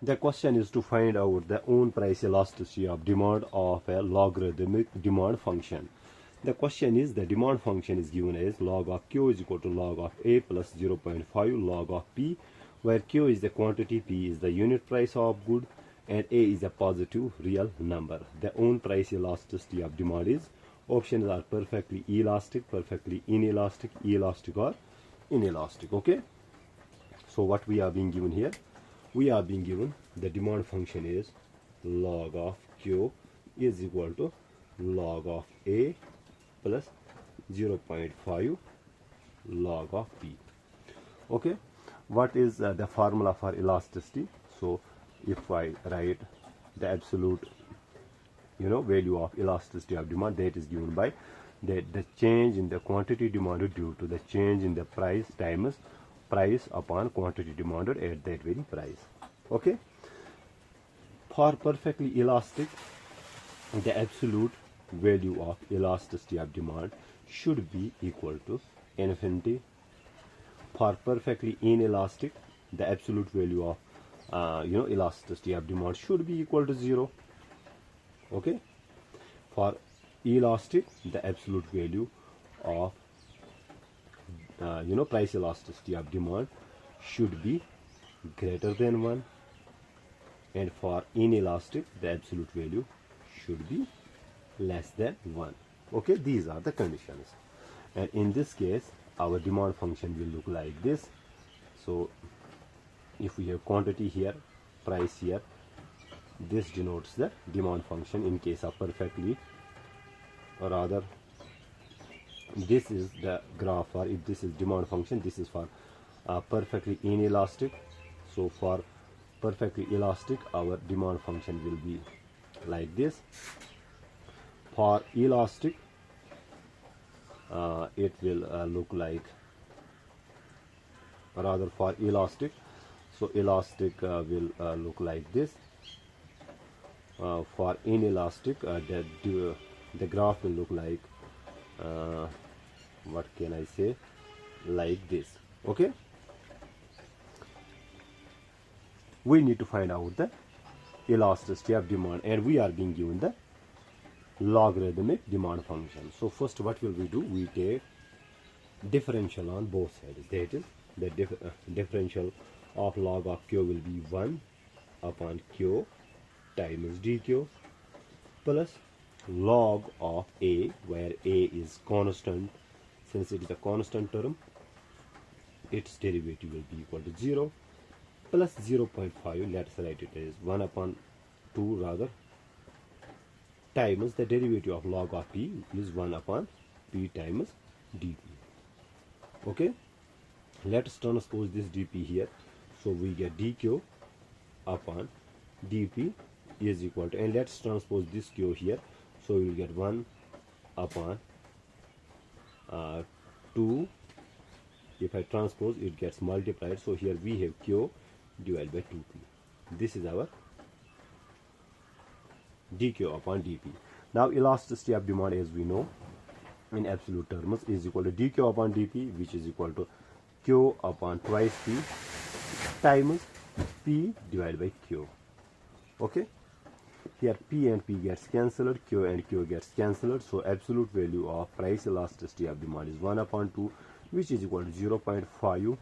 The question is to find out the own price elasticity of demand of a logarithmic demand function. The question is, the demand function is given as log of q is equal to log of a plus 0.5 log of p, where q is the quantity, p is the unit price of good, and a is a positive real number. The own price elasticity of demand is, options are perfectly elastic, perfectly inelastic, elastic, or inelastic. Okay, so what we are being given here, we are being given the demand function is log of q is equal to log of a plus 0.5 log of p. Okay, what is the formula for elasticity? So if I write the absolute value of elasticity of demand, that is given by the change in the quantity demanded due to the change in the price times price upon quantity demanded at that very price. Okay, for perfectly elastic, the absolute value of elasticity of demand should be equal to infinity. For perfectly inelastic, the absolute value of elasticity of demand should be equal to 0. Okay, for elastic, the absolute value of price elasticity of demand should be greater than 1, and for inelastic, the absolute value should be less than 1. Okay, these are the conditions, and in this case our demand function will look like this. So if we have quantity here, price here, this denotes the demand function in case of perfectly, or rather this is the graph, or if this is demand function, this is for perfectly inelastic. So for perfectly elastic, our demand function will be like this. For elastic, it will look like, rather for elastic, so elastic will look like this. For inelastic, the graph will look like what can I say, like this. Okay, we need to find out the elasticity of demand, and we are being given the logarithmic demand function. So first what will we do, we take differential on both sides. That is, the differential of log of q will be 1 upon q times dq plus log of a, where a is constant. Since it is a constant term, its derivative will be equal to 0, plus 0.5, let's write it as 1 upon 2 rather, times the derivative of log of p is 1 upon p times dp. Okay, let's transpose this dp here. So we get dq upon dp is equal to, and let's transpose this q here. So we will get 1 upon 2. If I transpose, it gets multiplied. So here we have q divided by 2p. This is our dq upon dp. Now elasticity of demand, as we know, in absolute terms is equal to dq upon dp, which is equal to q upon twice p times p divided by q. Okay, here p and p gets cancelled, q and q gets cancelled. So absolute value of price elasticity of demand is 1 upon 2, which is equal to 0.5.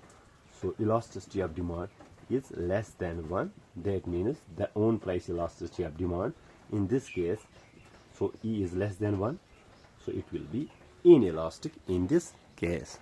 So elasticity of demand is less than 1. That means the own price elasticity of demand in this case, so E is less than 1, so it will be inelastic in this case.